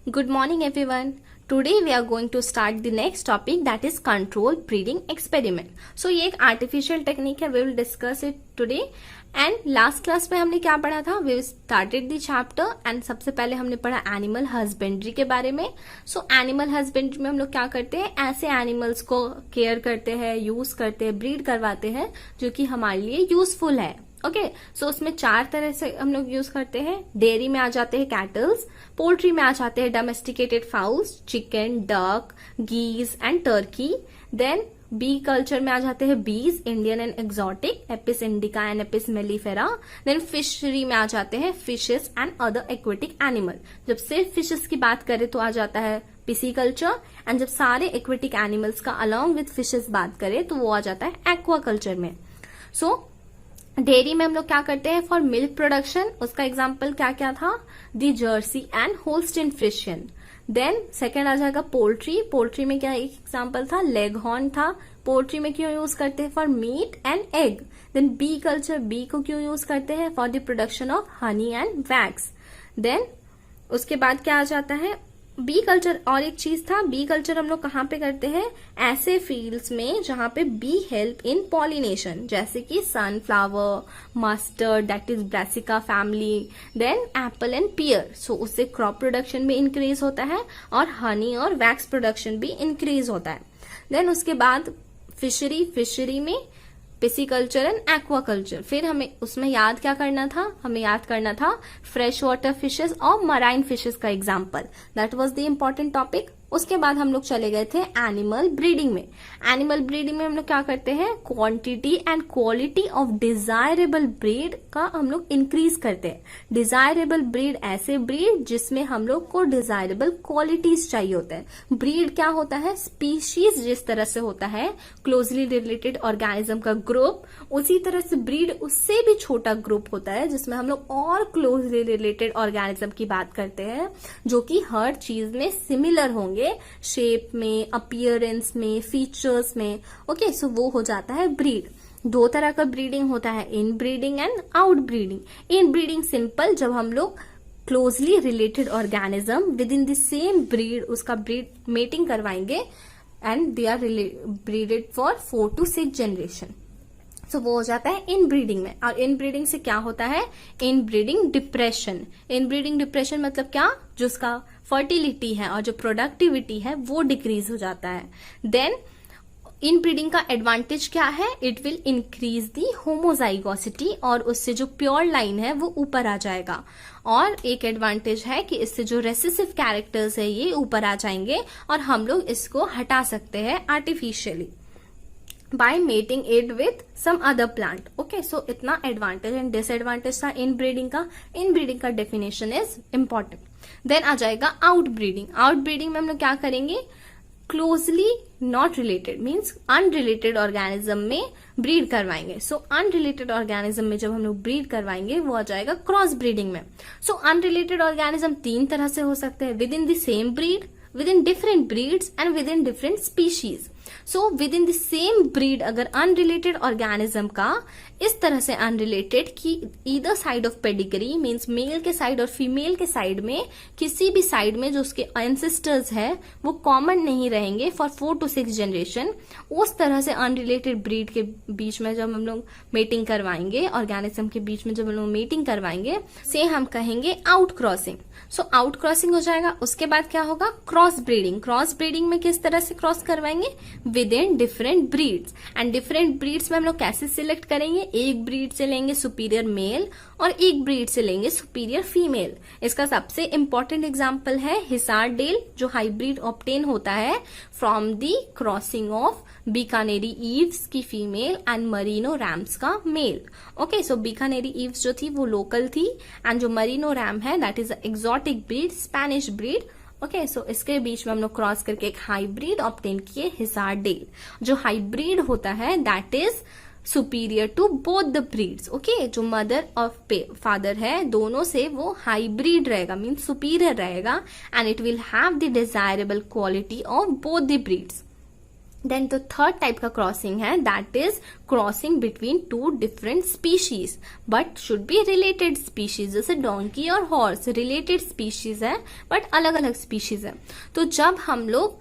Good morning everyone. Today we are going to start the next topic, that is control breeding experiment. So ये एक artificial technique है, we will discuss it today. And last class में हमने क्या पढ़ा था? We started the chapter and सबसे पहले हमने पढ़ा animal husbandry के बारे में. So animal husbandry में हम लोग क्या करते हैं, ऐसे animals को care करते हैं, use करते हैं, breed करवाते हैं जो कि हमारे लिए useful है. ओके सो उसमें 4 तरह से हम लोग यूज करते हैं. डेयरी में आ जाते हैं कैटल्स, पोल्ट्री में आ जाते हैं domesticated fowls, chicken, duck, geese and turkey. Then bee culture में आ जाते हैं bees, Indian and exotic, Apis indica and Apis mellifera. Then fishery में आ जाते हैं fishes and other aquatic animal. जब सिर्फ फिशेस की बात करें तो आ जाता है पिसीकल्चर, एंड जब सारे एक्वेटिक एनिमल्स का अलॉन्ग विथ फिशेस बात करें तो वो आ जाता है एक्वाकल्चर में. सो डेयरी में हम लोग क्या करते हैं फॉर मिल्क प्रोडक्शन, उसका एग्जाम्पल क्या क्या था, the Jersey and Holstein Friesian. Then second आ जाएगा पोल्ट्री. पोल्ट्री में क्या एक एग्जाम्पल था, लेगहॉर्न था. पोल्ट्री में क्यों यूज करते हैं, for meat and egg. Then bee culture, bee को क्यों यूज करते हैं, for the production of honey and wax. Then उसके बाद क्या आ जाता है बी कल्चर. और एक चीज था, बी कल्चर हम लोग कहाँ पे करते हैं, ऐसे फील्ड्स में जहां पे बी हेल्प इन पॉलिनेशन, जैसे कि sunflower, mustard that is Brassica family, then apple and pear. So उससे क्रॉप प्रोडक्शन भी इंक्रीज होता है और हनी और वैक्स प्रोडक्शन भी इंक्रीज होता है. देन उसके बाद फिशरी, फिशरी में पिसीकल्चर एंड एक्वाकल्चर. फिर हमें उसमें याद क्या करना था, हमें याद करना था फ्रेश वाटर फिशेस और मराइन फिशेस का example. That was the important topic. उसके बाद हम लोग चले गए थे एनिमल ब्रीडिंग में. एनिमल ब्रीडिंग में हम लोग क्या करते हैं, quantity and quality of desirable breed का हम लोग इंक्रीज करते हैं. डिजायरेबल ब्रीड ऐसे ब्रीड जिसमें हम लोग को डिजायरेबल क्वालिटीज चाहिए होता है. ब्रीड क्या होता है, स्पीशीज जिस तरह से होता है क्लोजली रिलेटेड ऑर्गेनिज्म का ग्रुप, उसी तरह से ब्रीड उससे भी छोटा ग्रुप होता है जिसमें हम लोग और क्लोजली रिलेटेड ऑर्गेनिज्म की बात करते हैं जो कि हर चीज में सिमिलर होंगे, शेप में, अपीयरेंस में, फीचर्स में. ओके सो वो हो जाता है ब्रीड. 2 तरह का ब्रीडिंग होता है, inbreeding and outbreeding. Inbreeding simple, जब हम लोग closely related organism within the same breed उसका ब्रीड मेटिंग करवाएंगे and they are breeded for 4 to 6 generation. So वो हो जाता है इन ब्रीडिंग में. और इन ब्रीडिंग से क्या होता है, इन ब्रीडिंग डिप्रेशन. इन ब्रीडिंग डिप्रेशन मतलब क्या, जो उसका फर्टिलिटी है और जो प्रोडक्टिविटी है वो डिक्रीज हो जाता है. देन इन ब्रीडिंग का एडवांटेज क्या है, it will increase the homozygosity और उससे जो प्योर लाइन है वो ऊपर आ जाएगा. और एक एडवांटेज है कि इससे जो रेसेसिव कैरेक्टर्स है ये ऊपर आ जाएंगे और हम लोग इसको हटा सकते हैं artificially by mating it with some other plant. Okay, so इतना एडवांटेज एंड डिसएडवांटेज था इन ब्रीडिंग का. इन ब्रीडिंग का डेफिनेशन इज इम्पोर्टेंट. देन आ जाएगा आउट ब्रीडिंग. आउट ब्रीडिंग में हम लोग क्या करेंगे, closely not related means unrelated organism में ब्रीड करवाएंगे. सो अनरिलेटेड ऑर्गेनिज्म में जब हम लोग ब्रीड करवाएंगे वो आ जाएगा क्रॉस ब्रीडिंग में. सो अनरिलेटेड ऑर्गेनिज्म 3 तरह से हो सकते हैं, with in the same breed, with in different breeds and with in different species. So with in the same breed अगर अनरिलेटेड ऑर्गेनिज्म का इस तरह से अनरिलेटेड कि either side of pedigree means male के साइड और फीमेल के side में किसी भी साइड में जो उसके एंसेस्टर्स है वो कॉमन नहीं रहेंगे फॉर 4 to 6 जनरेशन, उस तरह से अनरिलेटेड ब्रीड के बीच में जब हम लोग मेटिंग करवाएंगे, ऑर्गेनिज्म के बीच में जब हम लोग मेटिंग करवाएंगे, से हम कहेंगे out crossing. So out crossing हो जाएगा. उसके बाद क्या होगा, क्रॉस ब्रीडिंग. क्रॉस ब्रीडिंग में किस तरह से क्रॉस करवाएंगे, with in different breeds. And different breeds में हम लोग कैसे सिलेक्ट करेंगे, एक ब्रीड से लेंगे सुपीरियर मेल और एक ब्रीड से लेंगे सुपीरियर फीमेल. इसका सबसे इंपॉर्टेंट एग्जांपल है हिसार डेल, जो हाइब्रिड ऑब्टेन होता है from the crossing of Bikaneri eaves की फीमेल एंड मरीनो रैम्स का मेल. ओके सो बीकानेरी ईव्स जो थी वो लोकल थी एंड जो मरीनो रैम है that is exotic breed, Spanish breed. Okay so इसके बीच में हम लोग क्रॉस करके एक हाइब्रिड ऑब्टेन किए, हिसार डेल. जो हाइब्रिड होता है that is superior to both the breeds. Okay जो मदर और फादर है दोनों से वो हाइब्रिड रहेगा मीन्स सुपीरियर रहेगा and it will have the desirable quality of both the breeds. Then तो थर्ड टाइप का क्रॉसिंग है, that is crossing between two different species but should be related species. जैसे डोंकी और horse related species है but अलग अलग species है। तो जब हम लोग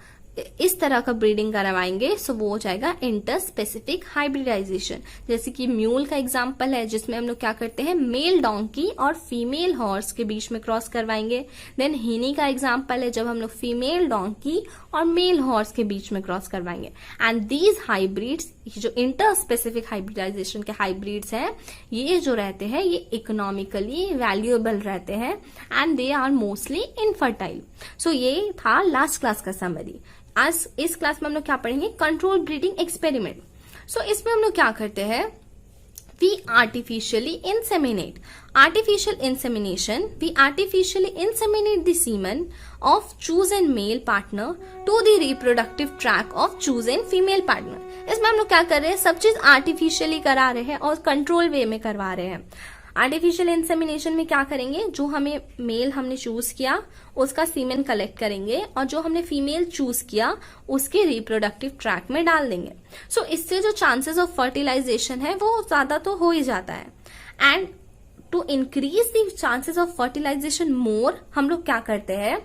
इस तरह का ब्रीडिंग करवाएंगे सो वो हो जाएगा इंटर स्पेसिफिक हाइब्रिडाइजेशन। जैसे कि म्यूल का एग्जांपल है जिसमें हम लोग क्या करते हैं, मेल डोंकी और फीमेल हॉर्स के बीच में क्रॉस करवाएंगे। देन हिनी का एग्जांपल है जब हम लोग फीमेल डोंकी और मेल हॉर्स के बीच में क्रॉस करवाएंगे। एंड दीज हाइब्रिड्स, जो इंटर स्पेसिफिक हाइब्रिडाइजेशन के हाइब्रिड्स हैं, ये जो रहते हैं ये इकोनॉमिकली वैल्यूएबल रहते हैं and they are mostly infertile. So ये था लास्ट क्लास का समरी। आज इस क्लास में हम लोग क्या पढ़ेंगे, कंट्रोल ब्रीडिंग एक्सपेरिमेंट। सो इसमें हम लोग क्या करते हैं, we artificially inseminate. Artificial insemination, we artificially inseminate the semen of chosen male partner to the reproductive tract of chosen female partner. इसमें हम लोग क्या कर रहे हैं, सब चीज आर्टिफिशियली करा रहे हैं और कंट्रोल वे में करवा रहे हैं। आर्टिफिशियल इंसेमिनेशन में क्या करेंगे, जो हमें मेल हमने चूज किया उसका सीमेन कलेक्ट करेंगे और जो हमने फीमेल चूज किया उसके रिप्रोडक्टिव ट्रैक में डाल देंगे। सो इससे जो चांसेस ऑफ फर्टिलाइजेशन है वो ज्यादा तो हो ही जाता है। And to increase the chances of fertilization more, हम लोग क्या करते हैं,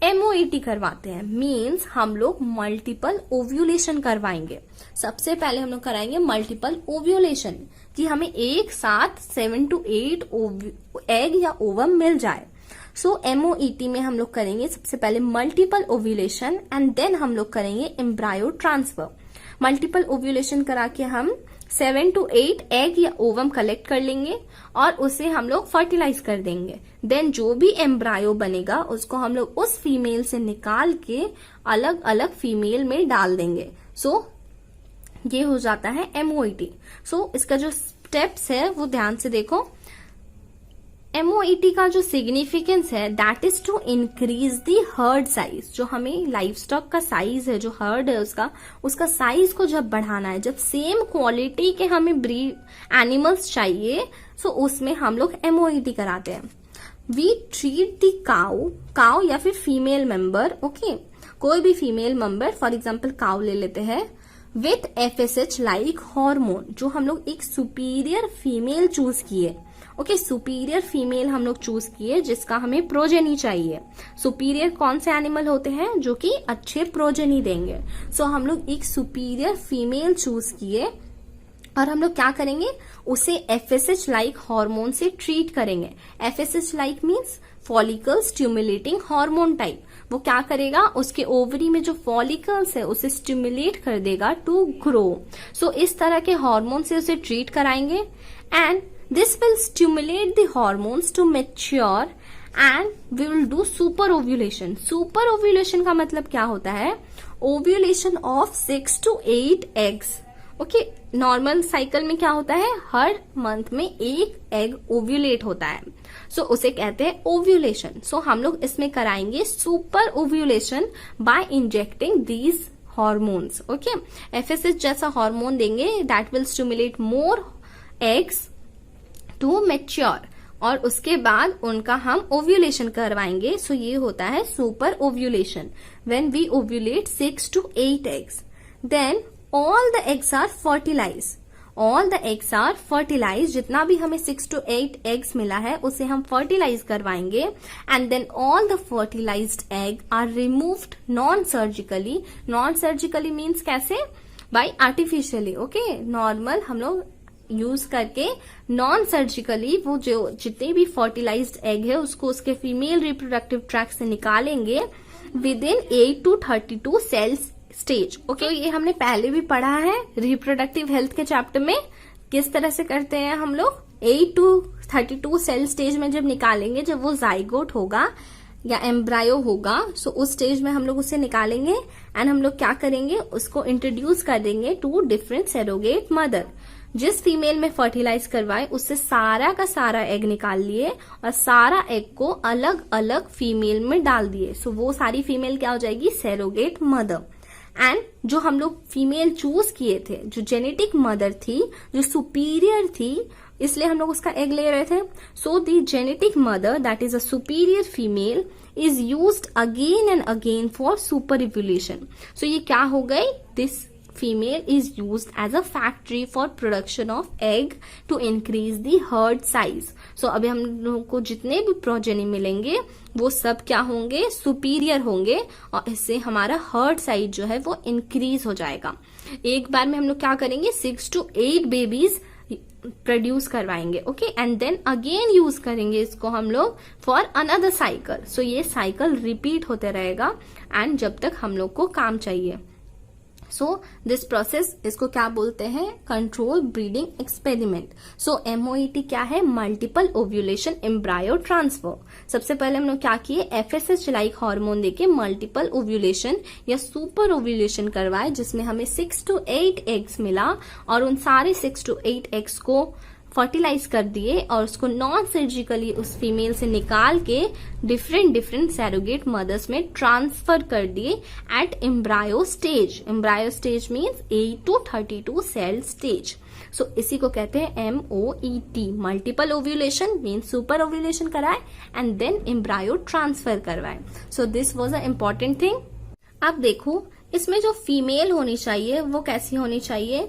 MOET करवाते हैं। मीन्स हम लोग मल्टीपल ओव्यूलेशन करवाएंगे। सबसे पहले हम लोग कराएंगे मल्टीपल ओव्यूलेशन कि हमें एक साथ 7 to 8 एग या ओवम मिल जाए। सो MOET में हम लोग करेंगे सबसे पहले मल्टीपल ओव्यूलेशन एंड देन हम लोग करेंगे एम्ब्रायो ट्रांसफर। मल्टीपल ओव्यूलेशन करा के हम 7 to 8 एग या ओवम कलेक्ट कर लेंगे और उसे हम लोग फर्टिलाइज कर देंगे। देन जो भी एम्ब्रायो बनेगा उसको हम लोग उस फीमेल से निकाल के अलग अलग फीमेल में डाल देंगे। सो ये हो जाता है MOET। सो इसका जो स्टेप्स है वो ध्यान से देखो। MOET का जो सिग्निफिकेंस है that is to increase the heard size. जो हमें लाइफ स्टॉक का साइज है, जो हर्ड है उसका साइज को जब बढ़ाना है, जब सेम क्वालिटी के हमें ब्रीड एनिमल्स चाहिए, सो उसमें हम लोग MOET कराते हैं। वी ट्रीट दी काउ या फिर फीमेल मेंबर, ओके, कोई भी female member, for example cow ले लेते हैं, विथ FSH लाइक हार्मोन। जो हम लोग एक सुपीरियर फीमेल चूज किए, ओके, सुपीरियर फीमेल हम लोग चूज किए जिसका हमें प्रोजेनी चाहिए। सुपीरियर कौन से एनिमल होते हैं, जो कि अच्छे प्रोजेनी देंगे। सो हम लोग एक सुपीरियर फीमेल चूज किए और हम लोग क्या करेंगे, उसे FSH लाइक हार्मोन से ट्रीट करेंगे। FSH like means follicle stimulating hormone type. वो क्या करेगा, उसके ओवरी में जो फॉलिकल्स है उसे स्टिमुलेट कर देगा टू ग्रो। सो इस तरह के हार्मोन से उसे ट्रीट कराएंगे and this will stimulate the hormones to mature and we will do super ovulation. Super ovulation का मतलब क्या होता है, ovulation of 6 to 8 eggs. Okay, normal cycle में क्या होता है, हर मंथ में एक एग ओव्यूलेट होता है। सो उसे कहते हैं ओव्यूलेशन। सो हम लोग इसमें कराएंगे super ovulation by injecting these hormones. Okay, FSH जैसा हार्मोन देंगे that will stimulate more eggs to mature और उसके बाद उनका हम ओव्यूलेशन करवाएंगे। सो ये होता है super ovulation. When we ovulate 6 to 8 eggs, then all the eggs are fertilize. All the eggs are fertilize, जितना भी हमें 6 to 8 एग्स मिला है उसे हम फर्टिलाइज करवाएंगे and then all the fertilized egg are removed non surgically. Non surgically means कैसे, by artificially. Okay, normal हम लोग यूज करके नॉन सर्जिकली वो जो जितने भी फर्टिलाइज्ड एग है उसको उसके फीमेल रिप्रोडक्टिव ट्रैक्ट से निकालेंगे within 8 to 32 cells stage. Okay, ये हमने पहले भी पढ़ा है रिप्रोडक्टिव हेल्थ के चैप्टर में, किस तरह से करते हैं हम लोग। 8 to 32 सेल स्टेज में जब निकालेंगे, जब वो जाइगोट होगा या एम्ब्रायो होगा, सो उस स्टेज में हम लोग उसे निकालेंगे एंड हम लोग क्या करेंगे, उसको इंट्रोड्यूस कर देंगे टू डिफरेंट सेरोगेट मदर। जिस फीमेल में फर्टिलाइज करवाए उससे सारा का सारा एग निकाल लिए और सारा एग को अलग अलग फीमेल में डाल दिए। सो वो सारी फीमेल क्या हो जाएगी, सेरोगेट मदर। एंड जो हम लोग फीमेल चूज किए थे, जो जेनेटिक मदर थी, जो सुपीरियर थी, इसलिए हम लोग उसका एग ले रहे थे। So the genetic mother that is a superior female is used again and again for super evolution. So ये क्या हो गई, this female is used as a factory for production of egg to increase the herd size. So अभी हम लोगों को जितने भी प्रोजेनी मिलेंगे वो सब क्या होंगे, सुपीरियर होंगे, और इससे हमारा हर्ड साइज जो है वो इंक्रीज हो जाएगा. एक बार में हम लोग क्या करेंगे, 6 to 8 बेबीज प्रोड्यूस करवाएंगे. Okay, and then again use करेंगे इसको हम लोग फॉर अनदर साइकिल. सो ये साइकिल रिपीट होते रहेगा एंड जब तक हम लोग को काम चाहिए. सो दिस प्रोसेस, इसको क्या बोलते हैं, कंट्रोल ब्रीडिंग एक्सपेरिमेंट. सो MOET क्या है, मल्टीपल ओव्यूलेशन एम्ब्रायो ट्रांसफर. सबसे पहले हम लोग क्या किए, FSH लाइक हार्मोन देके मल्टीपल ओव्यूलेशन या सुपर ओव्यूलेशन करवाए, जिसमें हमें 6 to 8 एग्स मिला और उन सारे 6 to 8 एग्स को फर्टिलाइज कर दिए और उसको नॉन सर्जिकली उस फीमेल से निकाल के डिफरेंट सैरोगेट मदर्स में ट्रांसफर कर दिए at embryo stage. Embryo stage means 8 to 32 cell stage. So इसी को कहते हैं MOET, multiple ovulation means super ovulation कराए एंड देन एम्ब्रायो ट्रांसफर करवाए. So this was a important thing. अब देखो इसमें जो फीमेल होनी चाहिए वो कैसी होनी चाहिए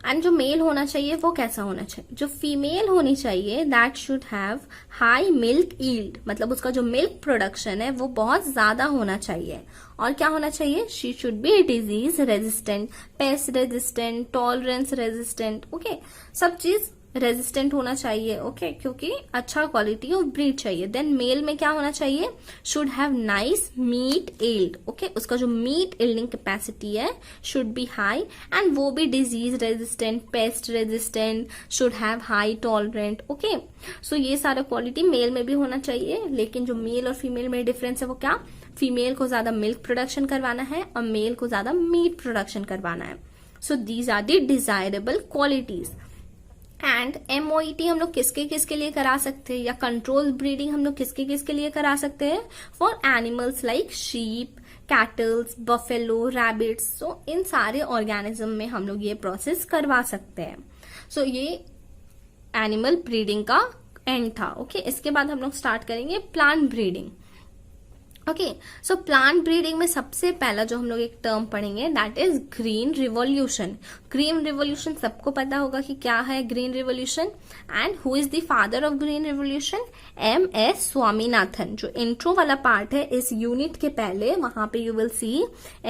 एंड जो मेल होना चाहिए वो कैसा होना चाहिए. जो फीमेल होनी चाहिए that should have high milk yield, मतलब उसका जो मिल्क प्रोडक्शन है वो बहुत ज्यादा होना चाहिए. और क्या होना चाहिए, she should be disease resistant, pest resistant, tolerance resistant. Okay, सब चीज रेजिस्टेंट होना चाहिए. ओके, क्योंकि अच्छा क्वालिटी ऑफ ब्रीड चाहिए. देन मेल में क्या होना चाहिए, should have nice meat yield. Okay, उसका जो मीट यील्डिंग कैपेसिटी है शुड बी हाई एंड वो भी disease resistant, pest resistant, should have high tolerant. Okay, so ये सारा क्वालिटी मेल में भी होना चाहिए. लेकिन जो मेल और फीमेल में डिफरेंस है वो क्या, फीमेल को ज्यादा मिल्क प्रोडक्शन करवाना है और मेल को ज्यादा मीट प्रोडक्शन करवाना है. So these are the desirable qualities. And MOET हम लोग किसके किसके लिए करा सकते हैं, या कंट्रोल ब्रीडिंग हम लोग किसके किसके लिए करा सकते हैं, for animals like sheep, cattles, buffalo, rabbits. So इन सारे ऑर्गेनिज्म में हम लोग ये प्रोसेस करवा सकते हैं. सो ये एनिमल ब्रीडिंग का एंड था. ओके, इसके बाद हम लोग स्टार्ट करेंगे प्लांट ब्रीडिंग. ओके, सो प्लांट ब्रीडिंग में सबसे पहला जो हम लोग एक टर्म पढ़ेंगे that is green revolution. Green revolution सबको पता होगा कि क्या है green revolution. And who is the father of green revolution, MS Swaminathan. जो इंट्रो वाला पार्ट है इस यूनिट के पहले, वहां पे you will see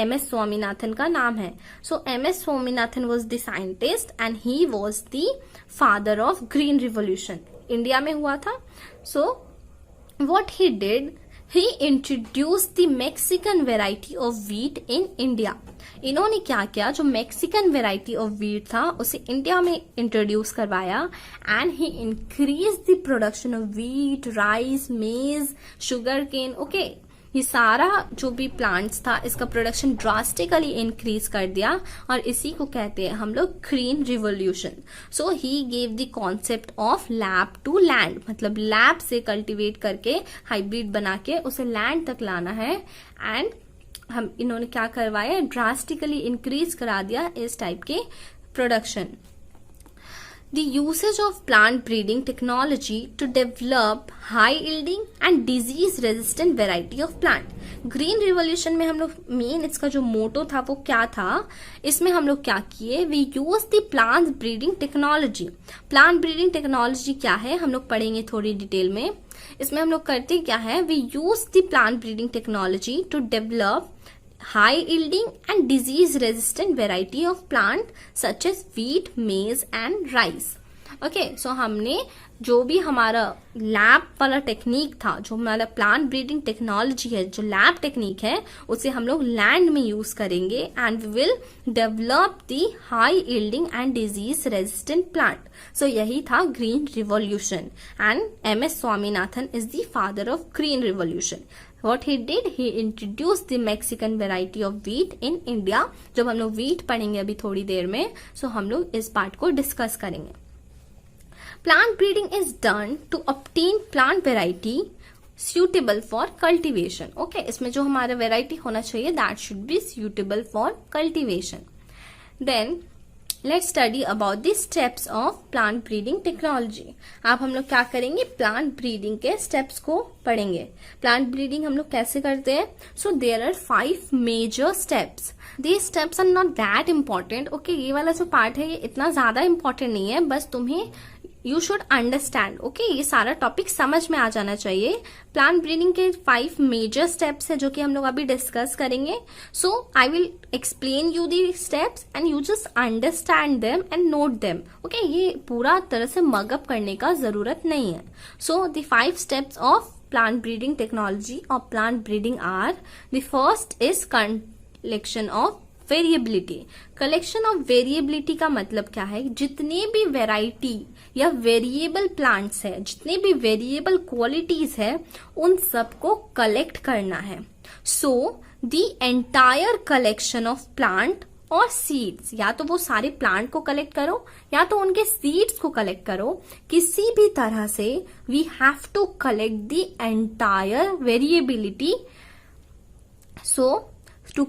MS Swaminathan का नाम है. सो MS Swaminathan was the scientist and he was the father of green revolution. India में हुआ था. So what he did, he introduced the Mexican variety of wheat in India. इन्होंने क्या किया, जो मैक्सिकन वेराइटी ऑफ व्हीट था उसे इंडिया में इंट्रोड्यूस करवाया and he increase the production of wheat, rice, मेज, शुगर केन. ओके, ये सारा जो भी प्लांट्स था इसका प्रोडक्शन ड्रास्टिकली इंक्रीज कर दिया और इसी को कहते हैं हम लोग green revolution. So he gave the concept of lab to land, मतलब लैब से कल्टीवेट करके हाइब्रिड बना के उसे लैंड तक लाना है. एंड हम इन्होंने क्या करवाया, ड्रास्टिकली इंक्रीज करा दिया इस टाइप के production. The usage of plant breeding technology to develop high yielding and disease resistant variety of plant. Green revolution में हम लोग मेन इसका जो मोटो था वो क्या था, इसमें हम लोग क्या किए, we use the plant breeding technology. Plant breeding technology क्या है हम लोग पढ़ेंगे थोड़ी डिटेल में. इसमें हम लोग करते क्या है, we use the plant breeding technology to develop high yielding and disease resistant variety of plant such as wheat, maize and rice. Okay, so हमने जो भी हमारा लैब वाला टेक्निक था, जो हमारा प्लांट ब्रीडिंग टेक्नोलॉजी है, जो लैब टेक्निक है, उसे हम लोग लैंड में यूज करेंगे and we will develop the high yielding and disease resistant plant. So यही था green revolution and MS Swaminathan is the father of green revolution. What he did, he introduced the Mexican variety of wheat in India. जब हम लोग wheat पढ़ेंगे अभी थोड़ी देर में, so हम लोग इस पार्ट को डिस्कस करेंगे. Plant breeding is done to obtain plant variety suitable for cultivation. Okay, इसमें जो हमारा variety होना चाहिए that should be suitable for cultivation. Then let's study about the steps of plant breeding technology. अब हम लोग क्या करेंगे, प्लांट ब्रीडिंग के स्टेप्स को पढ़ेंगे। प्लांट ब्रीडिंग हम लोग कैसे करते हैं? So there are 5 major steps. These steps are not that important. Okay, ये वाला जो पार्ट है ये इतना ज्यादा इम्पॉर्टेंट नहीं है, बस तुम्हें यू शुड अंडरस्टैंड। ओके, ये सारा टॉपिक समझ में आ जाना चाहिए। प्लांट ब्रीडिंग के 5 मेजर स्टेप्स है जो कि हम लोग अभी डिस्कस करेंगे। So I will explain you the steps and you just understand them and note them. Okay, ये पूरा तरह से मगअप करने का जरूरत नहीं है। So the 5 steps of plant breeding technology और plant breeding are, the first is collection of variability. Collection of variability का मतलब क्या है? जितने भी वेराइटी या वेरिएबल प्लांट्स है, जितने भी वेरिएबल क्वालिटीज है, उन सबको कलेक्ट करना है। So the entire collection of plant और सीड्स, या तो वो सारे प्लांट को कलेक्ट करो या तो उनके सीड्स को कलेक्ट करो, किसी भी तरह से we have to collect the entire variability. So to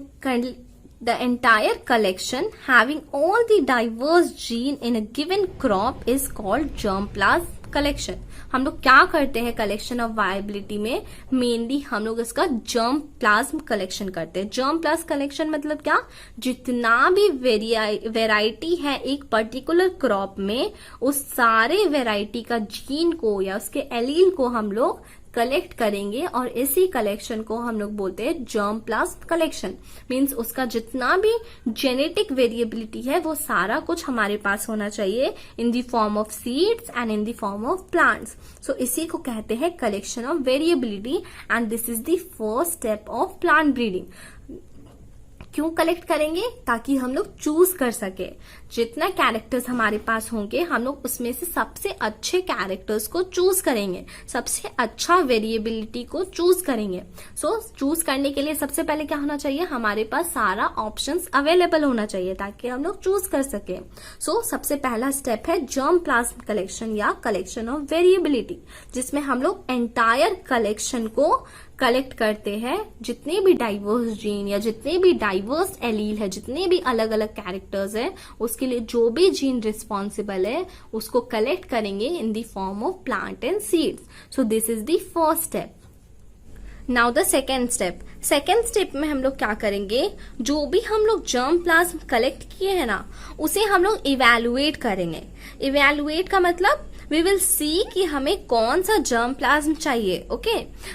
the entire collection having all the diverse gene in a given crop is called germplasm collection। हम लोग क्या करते हैं कलेक्शन ऑफ वायबिलिटी में? मेनली हम लोग इसका जर्म प्लाज्म कलेक्शन करते हैं। जर्म प्लाज्म कलेक्शन मतलब क्या? जितना भी वेराइटी है एक पर्टिकुलर क्रॉप में, उस सारे वेराइटी का जीन को या उसके एलील को हम लोग कलेक्ट करेंगे और इसी कलेक्शन को हम लोग बोलते हैं जर्म प्लाज्म कलेक्शन। मींस उसका जितना भी जेनेटिक वेरिएबिलिटी है वो सारा कुछ हमारे पास होना चाहिए in the form of seeds and in the form of plants. So इसी को कहते हैं collection of variability and this is the first step of plant breeding. क्यों कलेक्ट करेंगे? ताकि हम लोग चूज कर सके। जितना कैरेक्टर्स हमारे पास होंगे हम लोग उसमें से सबसे अच्छे कैरेक्टर्स को चूज करेंगे, सबसे अच्छा वेरिएबिलिटी को चूज करेंगे। सो चूज करने के लिए सबसे पहले क्या होना चाहिए? हमारे पास सारा ऑप्शंस अवेलेबल होना चाहिए ताकि हम लोग चूज कर सके। सो सबसे पहला स्टेप है जर्म प्लाज्म कलेक्शन या कलेक्शन ऑफ वेरिएबिलिटी, जिसमें हम लोग एंटायर कलेक्शन को कलेक्ट करते हैं। जितने भी डाइवर्स जीन या जितने भी डाइवर्स एलील है, जितने भी अलग अलग कैरेक्टर्स हैं, उसके लिए जो भी जीन रिस्पॉन्सिबल है उसको कलेक्ट करेंगे इन the form of plant and seeds. So this is the first step. Now the second step. Second step में हम लोग क्या करेंगे? जो भी हम लोग जर्म प्लाज्म कलेक्ट किए हैं ना, उसे हम लोग इवेलुएट करेंगे। इवेलुएट का मतलब वी विल सी कि हमें कौन सा जर्म प्लाज्म चाहिए। ओके,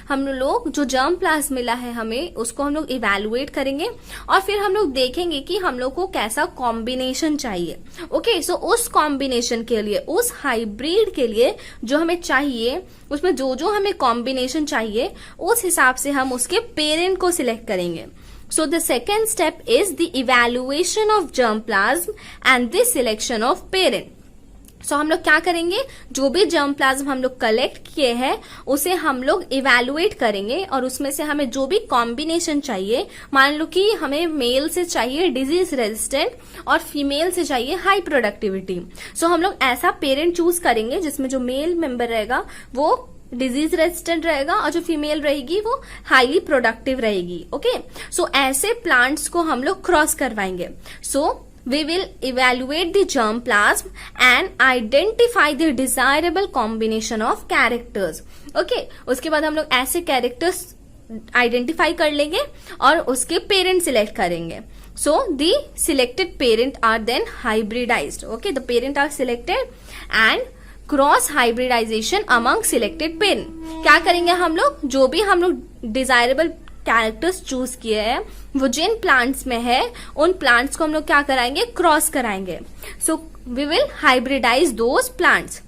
हम लोग जो जर्म प्लाज्म मिला है हमें, उसको हम लोग इवेलुएट करेंगे और फिर हम लोग देखेंगे कि हम लोग को कैसा कॉम्बिनेशन चाहिए। ओके, सो उस कॉम्बिनेशन के लिए, उस हाइब्रिड के लिए जो हमें चाहिए, उसमें जो जो हमें कॉम्बिनेशन चाहिए उस हिसाब से हम उसके पेरेंट को सिलेक्ट करेंगे। So the second step is the evaluation of germplasm and the selection of parent। सो हम लोग क्या करेंगे? जो भी जर्म प्लाज्म हम लोग कलेक्ट किए हैं उसे हम लोग इवेलुएट करेंगे और उसमें से हमें जो भी कॉम्बिनेशन चाहिए, मान लो कि हमें मेल से चाहिए डिजीज रेजिस्टेंट और फीमेल से चाहिए हाई प्रोडक्टिविटी। सो हम लोग ऐसा पेरेंट चूज करेंगे जिसमें जो मेल मेंबर रहेगा वो डिजीज रेजिस्टेंट रहेगा और जो फीमेल रहेगी वो हाईली प्रोडक्टिव रहेगी। ओके, सो ऐसे प्लांट्स को हम लोग क्रॉस करवाएंगे। सो we will evaluate the germplasm and identify the desirable combination of characters। Okay, उसके बाद हम लोग ऐसे कैरेक्टर्स आइडेंटिफाई कर लेंगे और उसके पेरेंट सिलेक्ट करेंगे। So the selected parent are then hybridized। Okay, the parent are selected and cross hybridization among selected parent. क्या करेंगे हम लोग? जो भी हम लोग डिजायरेबल कैरेक्टर्स चूज किए हैं वो जिन प्लांट्स में है उन प्लांट्स को हम लोग क्या कराएंगे? क्रॉस कराएंगे। So we will hybridize those plants.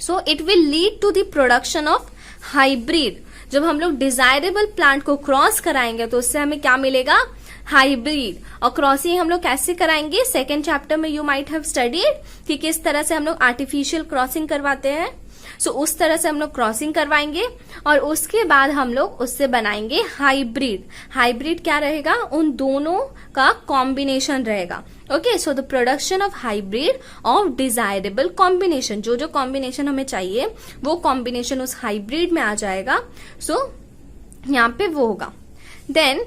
So it will lead to the production of hybrid. जब हम लोग डिजायरेबल प्लांट को क्रॉस कराएंगे तो उससे हमें क्या मिलेगा? हाइब्रिड। और क्रॉसिंग हम लोग कैसे कराएंगे? सेकेंड चैप्टर में यू माइट हैव स्टडीड कि किस तरह से हम लोग आर्टिफिशियल क्रॉसिंग करवाते हैं। सो उस तरह से हम लोग क्रॉसिंग करवाएंगे और उसके बाद हम लोग उससे बनाएंगे हाइब्रिड। हाइब्रिड क्या रहेगा? उन दोनों का कॉम्बिनेशन रहेगा। Okay, so the production of hybrid of desirable combination. जो जो कॉम्बिनेशन हमें चाहिए वो कॉम्बिनेशन उस हाइब्रिड में आ जाएगा। सो यहाँ पे वो होगा। Then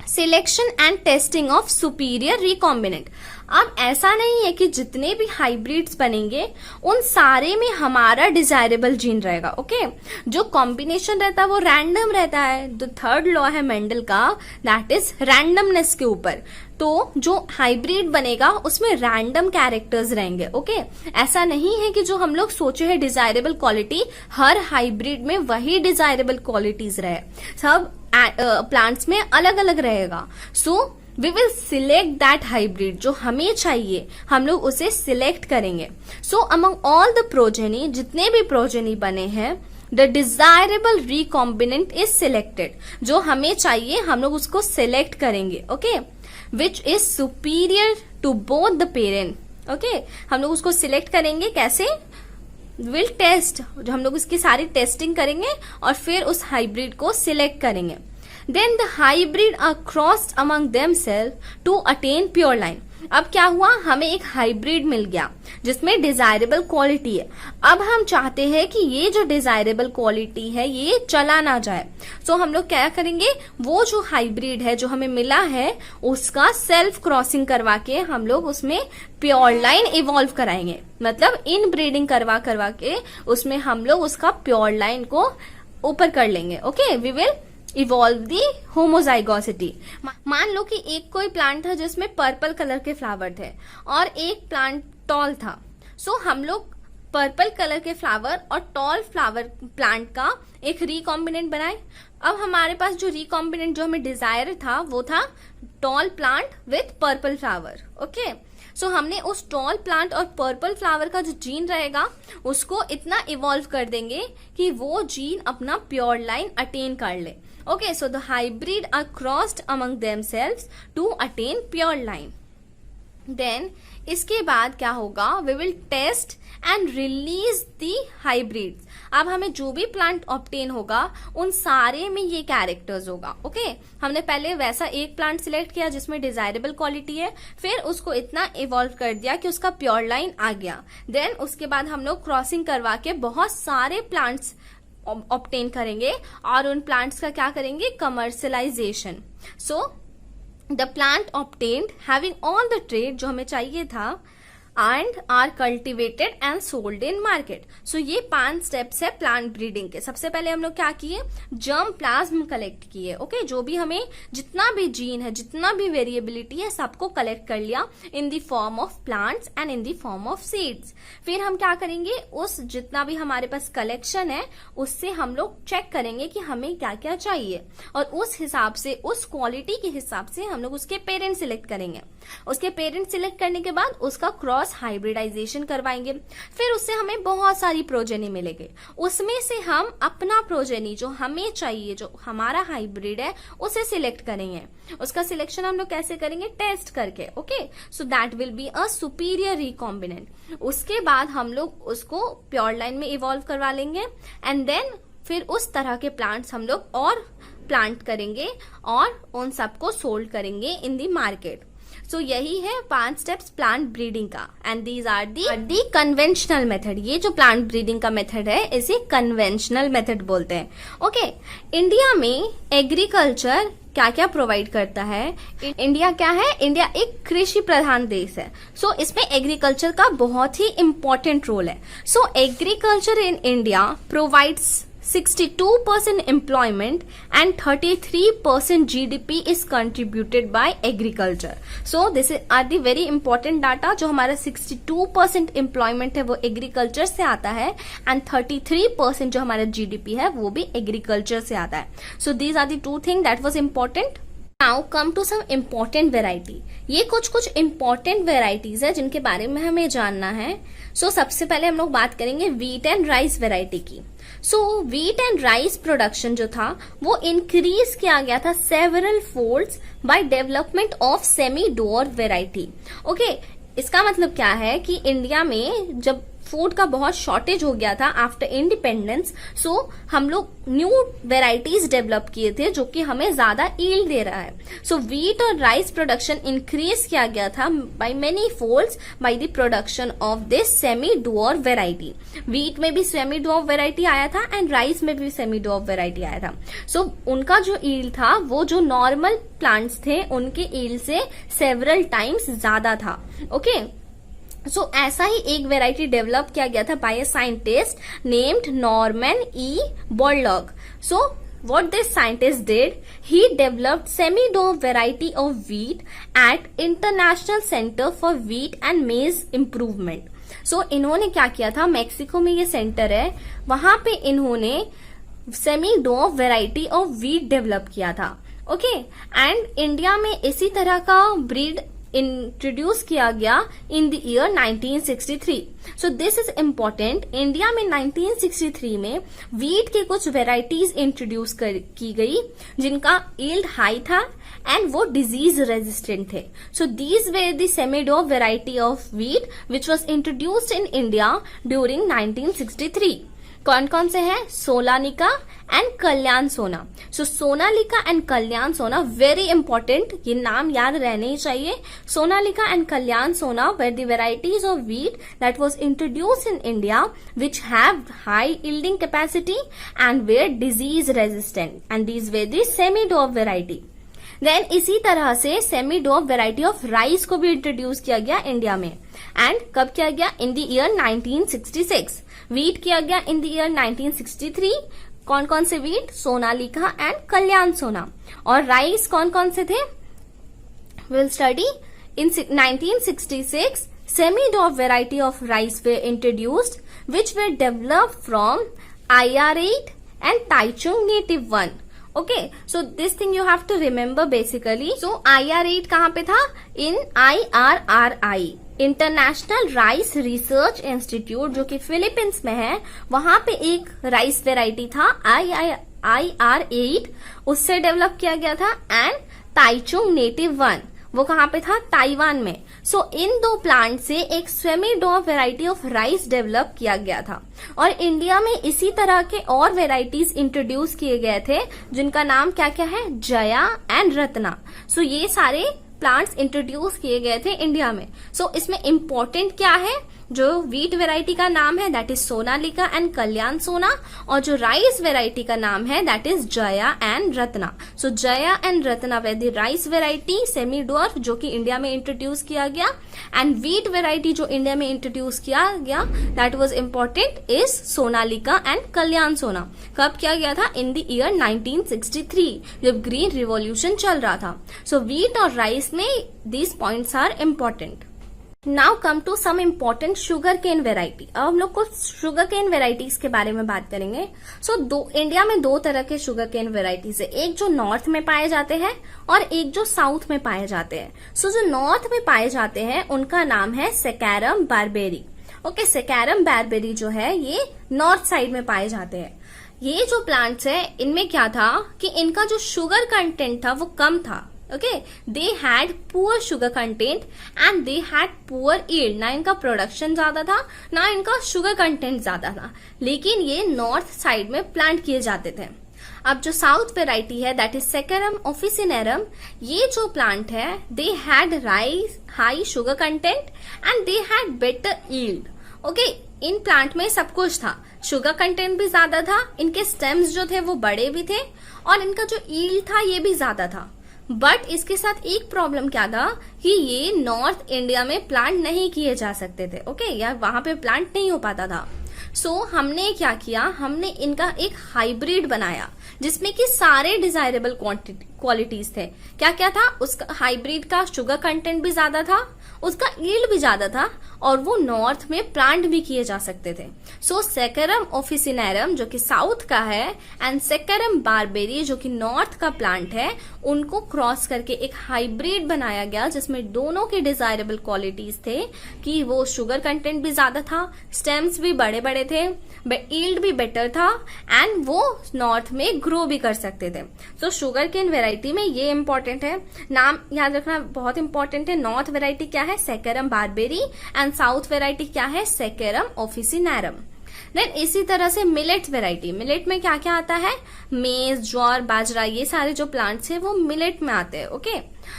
selection and testing of superior recombinant. अब ऐसा नहीं है कि जितने भी हाइब्रिड्स बनेंगे उन सारे में हमारा डिजायरेबल जीन रहेगा। ओके, जो कॉम्बिनेशन रहता है वो रैंडम रहता है। द थर्ड लॉ है मेंडल का, दैट इज रैंडमनेस के ऊपर। तो जो हाइब्रिड बनेगा उसमें रैंडम कैरेक्टर्स रहेंगे। ओके, ऐसा नहीं है कि जो हम लोग सोचे है डिजायरेबल क्वालिटी हर हाइब्रिड में वही डिजायरेबल क्वालिटीज रहे, सब प्लांट्स में अलग अलग रहेगा। So we will select that hybrid, जो हमें चाहिए हम लोग उसे सिलेक्ट करेंगे। So among all the progeny, जितने भी प्रोजेनी बने हैं, the desirable recombinant is selected, जो हमें चाहिए हम लोग उसको सिलेक्ट करेंगे। Okay, which is superior to both the parent. Okay, हम लोग उसको सिलेक्ट करेंगे कैसे, विल टेस्ट, हम लोग इसकी सारी टेस्टिंग करेंगे और फिर उस हाइब्रिड को सिलेक्ट करेंगे। Then the hybrid are crossed among themselves to attain pure line. अब क्या हुआ, हमें एक हाइब्रिड मिल गया जिसमें डिजायरेबल क्वालिटी है। अब हम चाहते हैं कि ये जो डिजायरेबल क्वालिटी है ये चला ना जाए। सो हम लोग क्या करेंगे, वो जो हाइब्रिड है जो हमें मिला है उसका सेल्फ क्रॉसिंग करवा के हम लोग उसमें प्योर लाइन इवॉल्व कराएंगे। मतलब इन ब्रीडिंग करवा करवा के उसमें हम लोग उसका प्योर लाइन को ऊपर कर लेंगे। Okay, we will evolve the homozygosity. मान लो कि एक कोई प्लांट था जिसमें पर्पल कलर के फ्लावर थे और एक प्लांट टॉल था। सो हम लोग पर्पल कलर के फ्लावर और टॉल फ्लावर प्लांट का एक रिकॉम्बिनेंट बनाए। अब हमारे पास जो रिकॉम्बिनेंट जो हमें डिजायर था वो था tall plant with purple flower. Okay, so हमने उस टॉल प्लांट और पर्पल फ्लावर का जो जीन रहेगा उसको इतना इवॉल्व कर देंगे कि वो जीन अपना प्योर लाइन अटेन कर ले। Okay, so the hybrid are crossed among themselves to attain pure line. Then इसके बाद क्या होगा, we will test and release the hybrids. अब हमें जो भी प्लांट ऑब्टेन होगा उन सारे में ये कैरेक्टर्स होगा। ओके, हमने पहले वैसा एक प्लांट सिलेक्ट किया जिसमें डिजायरेबल क्वालिटी है, फिर उसको इतना इवॉल्व कर दिया कि उसका प्योर लाइन आ गया। देन उसके बाद हम लोग क्रॉसिंग करवा के बहुत सारे प्लांट्स ऑब्टेन करेंगे और उन प्लांट्स का क्या करेंगे, commercialization. So the plant obtained having all the trait जो हमें चाहिए था and are cultivated and sold in market. So ये 5 स्टेप्स है प्लांट ब्रीडिंग के। सबसे पहले हम लोग क्या किए, जर्म प्लाज्म कलेक्ट किए। ओके, जो भी हमें जितना भी जीन है, जितना भी वेरिएबिलिटी है, सबको कलेक्ट कर लिया इन the form of plants and in the form of seeds. फिर हम क्या करेंगे, उस जितना भी हमारे पास कलेक्शन है उससे हम लोग चेक करेंगे कि हमें क्या क्या चाहिए और उस हिसाब से, उस क्वालिटी के हिसाब से हम लोग उसके पेरेंट सिलेक्ट करेंगे। उसके पेरेंट सिलेक्ट करने के बाद उसका क्रॉस हाइब्रिडाइजेशन करवाएंगे। फिर उससे हमें बहुत सारी प्रोजेनी मिलेगी, उसमें से हम अपना प्रोजेनी जो हमें चाहिए, जो हमारा हाइब्रिड है, उसे सिलेक्ट करेंगे। उसका सिलेक्शन हम लोग कैसे करेंगे, टेस्ट करके। Okay, so that will be a superior recombinant. उसके बाद हम लोग उसको प्योर लाइन में इवॉल्व करवा लेंगे एंड देन फिर उस तरह के प्लांट्स हम लोग और प्लांट करेंगे और उन सबको सोल्ड करेंगे इन दी मार्केट। सो यही है 5 स्टेप्स प्लांट ब्रीडिंग का and these are the conventional method. ये जो प्लांट ब्रीडिंग का मेथड है इसे कन्वेंशनल मेथड बोलते हैं। ओके, इंडिया में एग्रीकल्चर क्या क्या प्रोवाइड करता है, इंडिया क्या है, इंडिया एक कृषि प्रधान देश है। सो इसमें एग्रीकल्चर का बहुत ही इंपॉर्टेंट रोल है। सो agriculture in India provides 62% employment and 33% GDP is contributed by agriculture. So this are the very important data। जो हमारा 62% employment है वो agriculture से आता है and 33% जो हमारा GDP है वो भी agriculture से आता है। So these are the 2 things that was important। Now come to some important variety। ये कुछ important varieties है जिनके बारे में हमें जानना है। So सबसे पहले हम लोग बात करेंगे wheat and rice variety की। सो व्हीट एंड राइस प्रोडक्शन जो था वो इंक्रीज किया गया था several folds by development of semi door variety. Okay, इसका मतलब क्या है कि इंडिया में जब फूड का बहुत शॉर्टेज हो गया था आफ्टर इंडिपेंडेंस, सो हम लोग न्यू वेराइटीज डेवलप किए थे जो कि हमें ज्यादा ईल्ड दे रहा है। सो व्हीट और राइस प्रोडक्शन इंक्रीज किया गया था bye many folds by the production of this semi doer variety. Wheat में भी सेमी डुअर वेराइटी आया था एंड राइस में भी सेमी डुअर वेराइटी आया था। सो उनका जो ईल्ड था वो जो नॉर्मल प्लांट्स थे उनके ईल्ड से सेवरल टाइम्स ज्यादा था। ओके, सो ऐसा ही एक वेराइटी डेवलप किया गया था by a scientist named Norman E Borlaug. So what this scientist did, he developed semi-dough variety of wheat at International Center for Wheat and Maize Improvement. So इन्होंने क्या किया था, मैक्सिको में ये सेंटर है, वहां पे इन्होंने सेमी डो वेराइटी ऑफ व्हीट डेवलप किया था। ओके, एंड इंडिया में इसी तरह का ब्रीड इंट्रोड्यूस किया गया in the year 1963। So this is important. India में 1963 में व्हीट के कुछ वेराइटीज इंट्रोड्यूस की गई जिनका यील्ड हाई था एंड वो डिजीज रेजिस्टेंट थे। So these were the semidwarf variety of wheat which was introduced in India during 1963। कौन कौन से हैं? सोनालिका एंड कल्याण सोना। सो सोनालिका एंड कल्याण सोना वेरी इंपॉर्टेंट, ये नाम याद रहने ही चाहिए। सोनालिका एंड कल्याण सोना were the varieties of wheat that was introduced in India which have high yielding capacity and were disease resistant, and these were the semi-dwarf variety. Then इसी तरह से सेमी डोव वेराइटी ऑफ राइस को भी introduce किया गया India में। And कब किया गया? In the year 1966। व्हीट किया गया इन द ईयर 1963। कौन कौन से व्हीट? सोनालिका एंड कल्याण सोना। और राइस कौन कौन से थे? विल स्टडी इन 1966 सेमी डोव variety of rice were introduced which were developed from IR8 and Taichung native 1। Okay, so this thing you have to remember basically. So IR8 कहाँ पे था? In IRRI, international rice research institute, जो कि Philippines में है, वहां पे एक राइस वेराइटी था IR8, उससे डेवलप किया गया था। एंड टाइचुंग नेटिव 1, वो कहाँ पे था? ताइवान में। सो इन दो प्लांट से एक सेमी डो वेराइटी ऑफ राइस डेवलप किया गया था। और इंडिया में इसी तरह के और वेराइटीज इंट्रोड्यूस किए गए थे जिनका नाम क्या क्या है? जया एंड रत्ना। सो ये सारे प्लांट्स इंट्रोड्यूस किए गए थे इंडिया में। सो इसमें इंपॉर्टेंट क्या है? जो व्हीट वेराइटी का नाम है that is Sonalika and Kalyan Sona, और जो राइस वेराइटी का नाम है that is Jaya and Ratna. So Jaya and Ratna were the rice variety semi dwarf जो कि इंडिया में इंट्रोड्यूस किया गया, एंड व्हीट वेराइटी जो इंडिया में इंट्रोड्यूस किया गया that was important is Sonalika and Kalyan Sona. कब किया गया था? इन द ईयर 1963, जब ग्रीन रिवॉल्यूशन चल रहा था। सो व्हीट और राइस में these points are important. Now come to some important sugar cane variety. अब हम लोग को शुगर केन वेराइटीज के बारे में बात करेंगे। सो इंडिया में दो तरह के शुगर केन वेराइटीज है, एक जो नॉर्थ में पाए जाते हैं और एक जो साउथ में पाए जाते हैं। सो जो नॉर्थ में पाए जाते हैं उनका नाम है सेकैरम बारबेरी। ओके, सेकैरम बारबेरी जो है ये नॉर्थ साइड में पाए जाते हैं। ये जो प्लांट्स है इनमें क्या था कि इनका जो शुगर कंटेंट था वो कम था। Okay, they had poor sugar content and they had poor yield. ना इनका प्रोडक्शन ज्यादा था ना इनका शुगर कंटेंट ज्यादा था, लेकिन ये नॉर्थ साइड में प्लांट किए जाते थे। अब जो साउथ वेराइटी है दैट इज सेकरम ऑफिसिनेरम, ये जो प्लांट है they had rice high sugar content and they had better yield. Okay, in plant में सब कुछ था, शुगर कंटेंट भी ज्यादा था, इनके स्टेम्स जो थे वो बड़े भी थे और इनका जो यील्ड था ये भी ज्यादा था। बट इसके साथ एक प्रॉब्लम क्या था कि ये नॉर्थ इंडिया में प्लांट नहीं किए जा सकते थे। ओके, या वहां पे प्लांट नहीं हो पाता था। सो हमने क्या किया, हमने इनका एक हाइब्रिड बनाया जिसमें कि सारे डिजायरेबल क्वालिटीज थे। क्या क्या था? उसका हाइब्रिड का शुगर कंटेंट भी ज्यादा था, उसका यील्ड भी ज्यादा था और वो नॉर्थ में प्लांट भी किए जा सकते थे। सो सेकरम ऑफिसिनेरम जो कि साउथ का है एंड सेकरम बारबेरी जो कि नॉर्थ का प्लांट है, उनको क्रॉस करके एक हाइब्रिड बनाया गया जिसमें दोनों के डिजायरेबल क्वालिटीज थे कि वो शुगर कंटेंट भी ज्यादा था, स्टेम्स भी बड़े बड़े थे, यील्ड भी बेटर था एंड वो नॉर्थ में ग्रो भी कर सकते थे। So sugar cane variety variety में ये इंपॉर्टेंट है, नाम याद रखना बहुत इंपॉर्टेंट है। नॉर्थ वेराइटी क्या है, saccharum barberi, and south variety क्या है, सेकेरम ऑफिसिनेरम। देन इसी तरह से मिलेट वेराइटी, मिलेट में क्या क्या आता है, मेज, ज्वार, बाजरा, ये सारे जो प्लांट्स है वो मिलेट में आते हैं। ओके,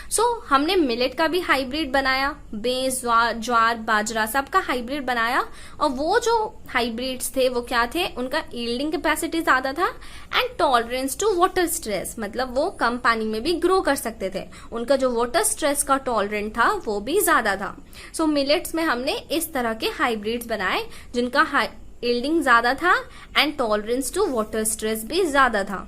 सो हमने मिलेट का भी हाइब्रिड बनाया, मेज, ज्वार, बाजरा सबका हाइब्रिड बनाया, और वो जो हाइब्रिड्स थे वो क्या थे, उनका यील्डिंग कैपेसिटी ज्यादा था and tolerance to water stress, मतलब वो कम पानी में भी ग्रो कर सकते थे, उनका जो वाटर स्ट्रेस का टॉलरेंट था वो भी ज्यादा था। सो मिलेट्स में हमने इस तरह के हाइब्रिड्स बनाए जिनका यील्डिंग ज्यादा था and tolerance to water stress भी ज्यादा था।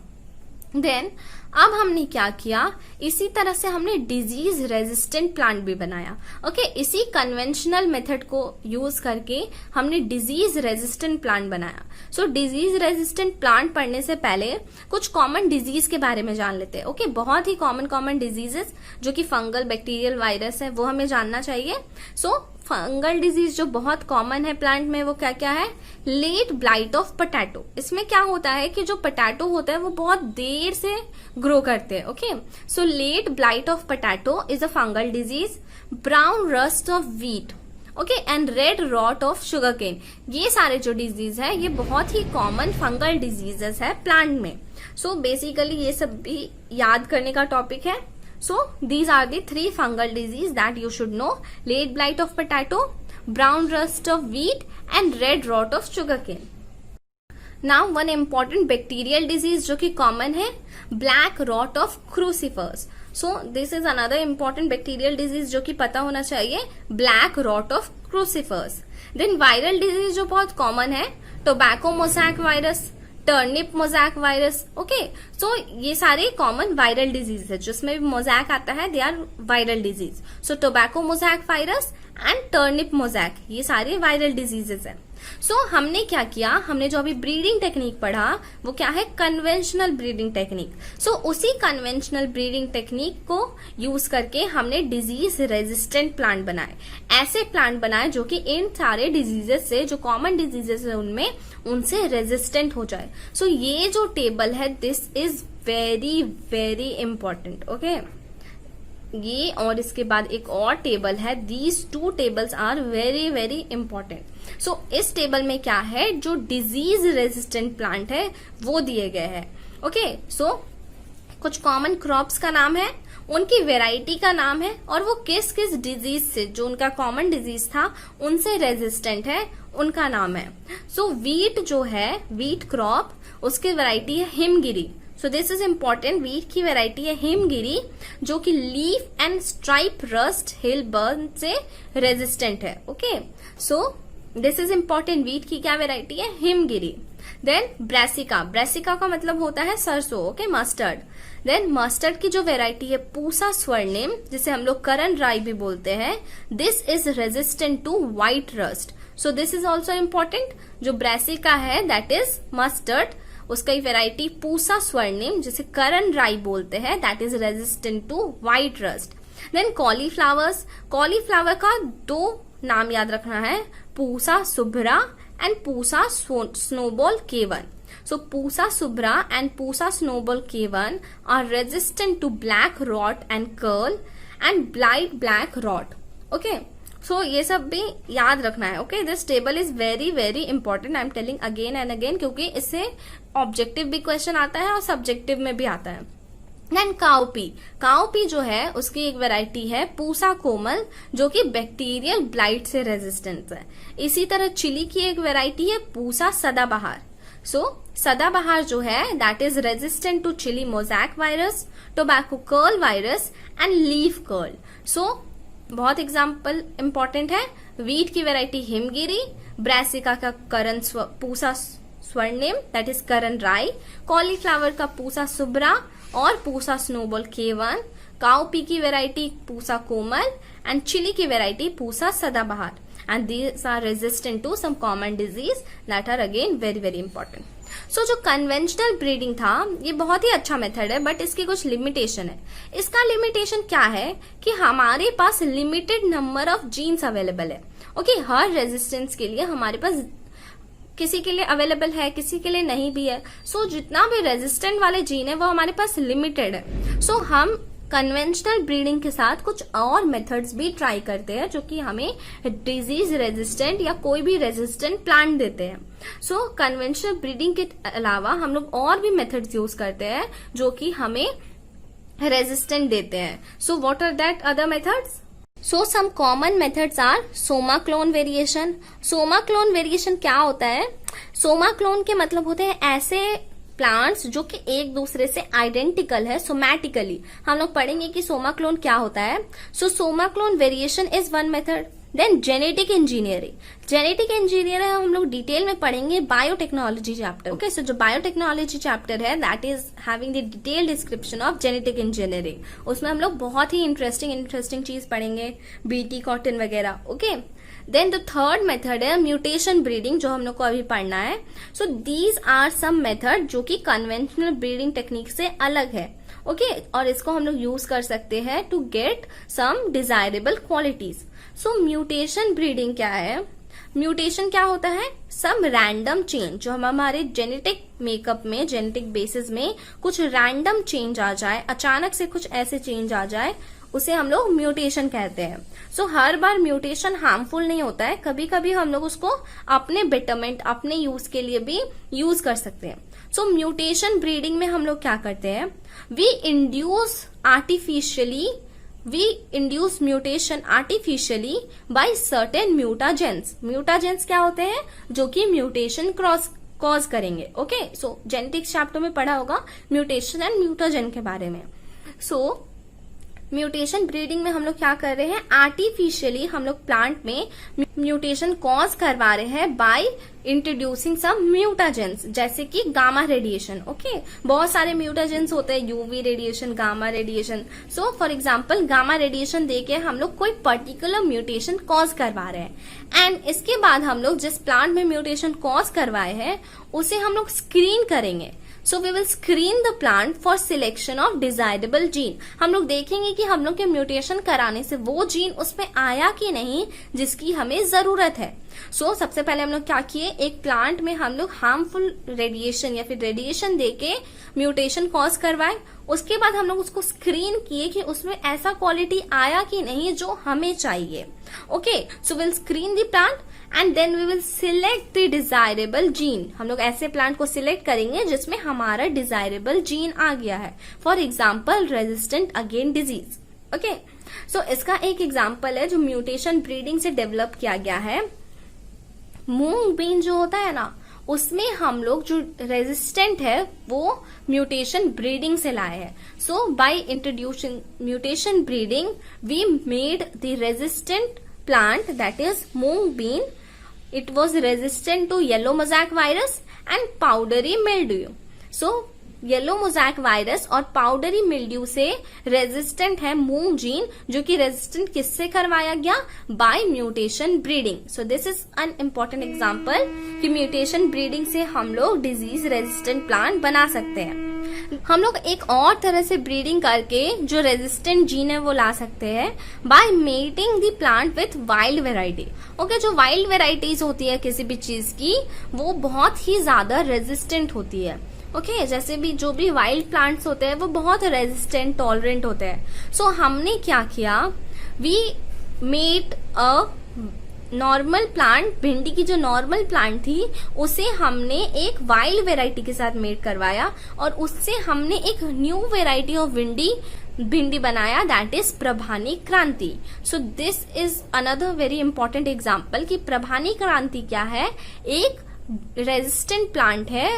देन अब हमने क्या किया, इसी तरह से हमने डिजीज रेजिस्टेंट प्लांट भी बनाया। ओके, इसी कन्वेंशनल मेथड को यूज करके हमने डिजीज रेजिस्टेंट प्लांट बनाया। सो डिजीज रेजिस्टेंट प्लांट पढ़ने से पहले कुछ कॉमन डिजीज के बारे में जान लेते हैं। ओके, बहुत ही कॉमन डिजीजेस जो कि फंगल, बैक्टीरियल, वायरस है, वो हमें जानना चाहिए। सो फंगल डिजीज जो बहुत कॉमन है प्लांट में वो क्या क्या है, लेट ब्लाइट ऑफ पोटैटो। इसमें क्या होता है कि जो पोटैटो होता है वो बहुत देर से ग्रो करते हैं। Okay, so late blight of potato is a fungal disease. Brown rust of wheat, okay, and red rot of sugar cane, ये सारे जो डिजीज है ये बहुत ही कॉमन फंगल डिजीजेस है प्लांट में। सो बेसिकली ये सब भी याद करने का टॉपिक है। So these are the 3 fungal disease that you should know: late blight of potato, brown rust of wheat, and red rot of sugarcane. Now one important bacterial disease जो कि common है, black rot of crucifers. So this is another important bacterial disease जो कि पता होना चाहिए, black rot of crucifers. Then viral disease जो बहुत common है, tobacco mosaic virus, turnip mosaic virus. Okay, so ये सारे कॉमन वायरल डिजीज है, जिसमें भी मोजैक आता है, they are viral disease. So tobacco mosaic virus and turnip mosaic, ये सारे वायरल डिजीजेस है। सो हमने क्या किया, हमने जो अभी ब्रीडिंग टेक्निक पढ़ा वो क्या है, कन्वेंशनल ब्रीडिंग टेक्निक। सो उसी कन्वेंशनल ब्रीडिंग टेक्निक को यूज करके हमने डिजीज रेजिस्टेंट प्लांट बनाए, ऐसे प्लांट बनाए जो कि इन सारे डिजीजेस से, जो कॉमन डिजीजेस है उनमें, उनसे रेजिस्टेंट हो जाए। सो ये जो टेबल है, this is very very important. Okay, ये और इसके बाद एक और टेबल है, these 2 tables are very very important. So इस टेबल में क्या है, जो डिजीज रेजिस्टेंट प्लांट है वो दिए गए हैं। ओके, सो कुछ कॉमन क्रॉप्स का नाम है, उनकी वेराइटी का नाम है, और वो किस किस डिजीज से, जो उनका कॉमन डिजीज था उनसे रेजिस्टेंट है, उनका नाम है। सो व्हीट जो है, व्हीट क्रॉप, उसकी वेराइटी है हिमगिरी। सो दिस इज इम्पोर्टेंट, व्हीट की वेराइटी है हिमगिरी, जो कि leaf and stripe rust hill burn से रेजिस्टेंट है। Okay, so this is important, wheat की क्या वेराइटी है, हिमगिरी। देन ब्रेसिका, ब्रेसिका का मतलब होता है सरसों। Okay, mustard. देन मस्टर्ड की जो वेराइटी है पूसा स्वर्णिम, जिसे हम लोग करण राई भी बोलते हैं, this is resistant to white rust. So this is also important, जो ब्रेसिका है दैट इज मस्टर्ड, उसका वेराइटी पूसा स्वर्णिम, जिसे करण राई बोलते हैं, that is resistant to white rust. Then cauliflowers, cauliflower का 2 नाम याद रखना है, Pusa Subhra and Pusa snowball K1. So Pusa subra and Pusa snowball K1 are resistant to black rot and curl and blight black rot. Okay. So ये सब भी याद रखना है। Okay, this table is very very important. I am telling again and again क्योंकि इससे objective भी question आता है और सब्जेक्टिव में भी आता है। देन काउपी, काउपी जो है उसकी एक वैरायटी है पूसा कोमल, जो कि बैक्टीरियल ब्लाइट से रेजिस्टेंट है। इसी तरह चिली की एक वैरायटी है पूसा सदाबहार। सो सदाबहार जो है that is resistant to chilli mosaic virus, tobacco curl virus and leaf curl. So बहुत एग्जाम्पल इंपॉर्टेंट है। वीट की वैरायटी हिमगिरी, ब्रासिका का करण पूसा स्वर्णिम दैट इज करण राई, कॉलीफ्लावर का पूसा सुब्रा और पूसा स्नोबॉल K1, काउपी की variety Pusa Komal and chilli की variety Pusa Sadabahar, and these are resistant to some common disease that are again very very important. So जो कन्वेंशनल ब्रीडिंग था ये बहुत ही अच्छा मेथड है, बट इसकी कुछ लिमिटेशन है। इसका लिमिटेशन क्या है कि हमारे पास limited number of genes available है। ओके, हर रेजिस्टेंस के लिए हमारे पास किसी के लिए अवेलेबल है, किसी के लिए नहीं भी है। सो जितना भी रेजिस्टेंट वाले जीन है वो हमारे पास लिमिटेड है। सो हम कन्वेंशनल ब्रीडिंग के साथ कुछ और मेथड्स भी ट्राई करते हैं जो कि हमें डिजीज रेजिस्टेंट या कोई भी रेजिस्टेंट प्लांट देते हैं। सो कन्वेंशनल ब्रीडिंग के अलावा हम लोग और भी मेथड्स यूज करते हैं जो कि हमें रेजिस्टेंट देते हैं। So what are that other methods? So some common methods are soma clone variation. Soma clone variation क्या होता है? सोमा क्लोन के मतलब होते हैं ऐसे प्लांट्स जो कि एक दूसरे से आइडेंटिकल है सोमैटिकली। हम लोग पढ़ेंगे कि सोमा क्लोन क्या होता है। So soma clone variation is one method. Then genetic engineering. Genetic engineer हम लोग डिटेल में पढ़ेंगे बायोटेक्नोलॉजी चैप्टर। ओके, सो जो बायोटेक्नोलॉजी चैप्टर है that is having the detail description of genetic engineering. उसमें हम लोग बहुत ही इंटरेस्टिंग चीज पढ़ेंगे, बीटी कॉटन वगैरह। Okay, then the third method है म्यूटेशन ब्रीडिंग, जो हम लोग को अभी पढ़ना है। So these are some method जो कि कन्वेंशनल ब्रीडिंग टेक्निक से अलग है। ओके, और इसको हम लोग यूज कर सकते हैं to get some desirable qualities. So mutation breeding क्या है? म्यूटेशन क्या होता है? सम रैंडम चेंज, जो हमारे जेनेटिक मेकअप में, जेनेटिक बेसिस में कुछ रैंडम चेंज आ जाए, अचानक से कुछ ऐसे चेंज आ जाए, उसे हम लोग म्यूटेशन कहते हैं। सो हर बार म्यूटेशन हार्मफुल नहीं होता है, कभी कभी हम लोग उसको अपने बेटरमेंट, अपने यूज के लिए भी यूज कर सकते हैं। सो म्यूटेशन ब्रीडिंग में हम लोग क्या करते हैं? We induce mutation artificially by certain mutagens. Mutagens क्या होते हैं? जो कि म्यूटेशन कॉज करेंगे। ओके, सो जेनेटिक्स चैप्टर में पढ़ा होगा म्यूटेशन एंड म्यूटाजेन के बारे में। सो म्यूटेशन ब्रीडिंग में हम लोग क्या कर रहे हैं? आर्टिफिशियली हम लोग प्लांट में म्यूटेशन कॉज करवा रहे हैं बाय इंट्रोड्यूसिंग सम म्यूटाजेंस, जैसे कि गामा रेडिएशन। ओके, बहुत सारे म्यूटाजेंस होते हैं, UV radiation, gamma radiation. So for example gamma radiation देके हम लोग कोई पर्टिकुलर म्यूटेशन कॉज करवा रहे हैं एंड इसके बाद हम लोग जिस प्लांट में म्यूटेशन कॉज करवाए हैं उसे हम लोग स्क्रीन करेंगे। So we will screen the plant for selection of desirable gene. हम लोग देखेंगे कि हम लोग के म्यूटेशन कराने से वो जीन उसमें आया कि नहीं जिसकी हमें जरूरत है। सो सबसे पहले हम लोग क्या किए? एक प्लांट में हम लोग हार्मफुल रेडिएशन या फिर रेडिएशन देके म्यूटेशन कॉज करवाए। उसके बाद हम लोग उसको स्क्रीन किए कि उसमें ऐसा क्वालिटी आया कि नहीं जो हमें चाहिए। Okay, so will screen the plant and then we will select the desirable gene. हम लोग ऐसे प्लांट को सिलेक्ट करेंगे जिसमें हमारा डिजायरेबल जीन आ गया है। For example resistant again disease. Okay, so इसका एक एग्जाम्पल है जो म्यूटेशन ब्रीडिंग से डेवलप किया गया है। मूंग बीन जो होता है ना, उसमें हम लोग जो रेजिस्टेंट है वो म्यूटेशन ब्रीडिंग से लाए हैं। So by introducing mutation breeding we made the resistant plant, that is mung bean. It was resistant to yellow mosaic virus and powdery mildew. So yellow mosaic virus और powdery mildew से resistant है मूंग gene, जो कि resistant किससे करवाया गया? By mutation breeding. So this is an important example कि mutation breeding से हम लोग डिजीज रेजिस्टेंट प्लांट बना सकते हैं। हम लोग एक और तरह से ब्रीडिंग करके जो रेजिस्टेंट जीन है वो ला सकते हैं by mating the plant with wild variety. Okay, जो वाइल्ड वेराइटीज होती है किसी भी चीज की वो बहुत ही ज्यादा रेजिस्टेंट होती है। ओके, जैसे भी जो भी वाइल्ड प्लांट्स होते हैं वो बहुत रेजिस्टेंट टॉलरेंट होते हैं। सो हमने क्या किया? We made a normal plant, भिंडी की जो नॉर्मल प्लांट थी उसे हमने एक वाइल्ड वेराइटी के साथ मेट करवाया और उससे हमने एक न्यू वेराइटी ऑफ भिंडी बनाया, that is Parbhani Kranti. So this is another very important example कि प्रभानी क्रांति क्या है? एक रेजिस्टेंट प्लांट है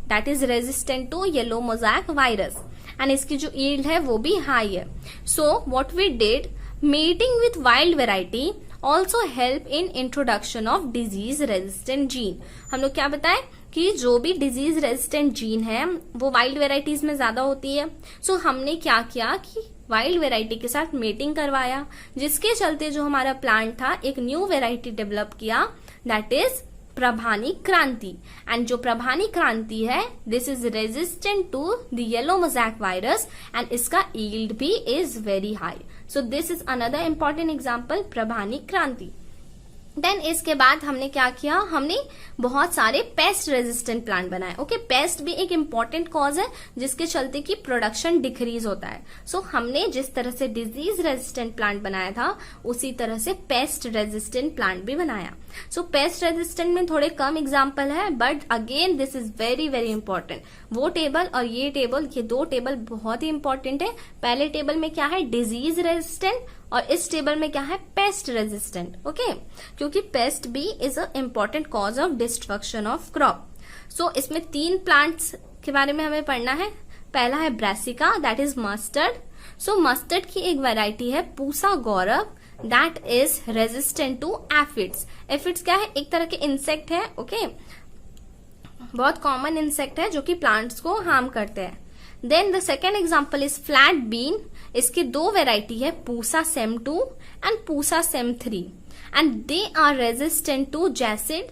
that is resistant to yellow mosaic virus and इसकी जो यील्ड है वो भी हाई है। So what we did, mating with wild variety also help in introduction of disease resistant gene. हम लोग क्या बताएं कि जो भी डिजीज रेजिस्टेंट जीन है वो वाइल्ड वेराइटीज में ज्यादा होती है। सो हमने क्या किया कि वाइल्ड वेराइटी के साथ मेटिंग करवाया, जिसके चलते जो हमारा प्लांट था एक न्यू वेराइटी डेवलप किया, that is Parbhani Kranti. And जो प्रभानी क्रांति है this is resistant to the yellow mosaic virus and इसका यील्ड भी is very high. So this is another important example, Parbhani Kranti. Then इसके बाद हमने क्या किया, हमने बहुत सारे पेस्ट रेजिस्टेंट प्लांट बनाए। ओके, पेस्ट भी एक इंपॉर्टेंट कॉज है जिसके चलते कि प्रोडक्शन डिक्रीज होता है। सो हमने जिस तरह से डिजीज रेजिस्टेंट प्लांट बनाया था उसी तरह से पेस्ट रेजिस्टेंट प्लांट भी बनाया। सो पेस्ट रेजिस्टेंट में थोड़े कम एग्जाम्पल है, but again this is very very important. वो टेबल और ये टेबल, ये दो टेबल बहुत ही इंपॉर्टेंट है। पहले टेबल में क्या है, डिजीज रेजिस्टेंट, और इस टेबल में क्या है, पेस्ट रेजिस्टेंट। ओके, क्योंकि पेस्ट भी is a important cause of destruction of crop. So इसमें 3 प्लांट्स के बारे में हमें पढ़ना है। पहला है brassica, that is mustard. So mustard की एक वैरायटी है Pusa Gaurav, that is resistant to aphids. Aphids क्या है, एक तरह के इंसेक्ट है। ओके, बहुत कॉमन इंसेक्ट है जो कि प्लांट्स को हार्म करते हैं। Then the second example is flat bean. इसकी 2 वेराइटी है, Pusa Sem 2 and Pusa Sem 3, and they are resistant to jassid,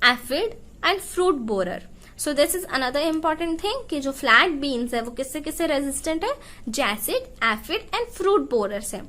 aphid and fruit borer. So this is another important thing कि जो फ्लैट बीन्स है वो किससे किससे रेजिस्टेंट है, jassid, aphid and fruit borer से।